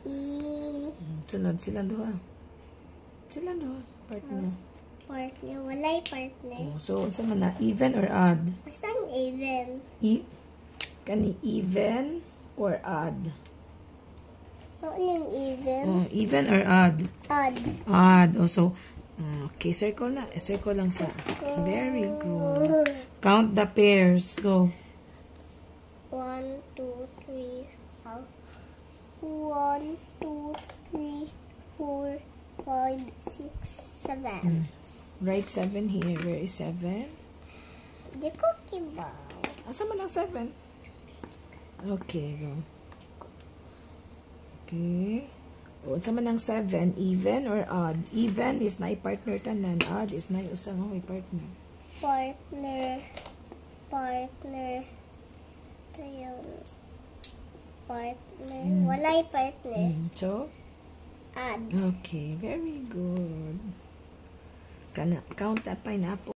E. Sunod sila duha. Sila duha. Partner. Partner. Walay partner. So, unsa man na? Even or odd? Saan even? Kani even or odd? Ano yung even? Even or odd? Odd. Odd. So, okay, circle na. Circle lang sa. Very good. Count the pairs. Go. 1, 2, 3, 1, 2, 3, 4, 5, 6, 7. Write 7 here. Where is 7? Di ko kibaw. Asa man ang 7? Okay, go. Okay. Unsa man ang 7? Even or odd? Even is na partner tanan. Odd is na usa nga may partner. Partner. Ayun. Partner. Walay partner. So? Odd. Okay, very good. Count that pineapple.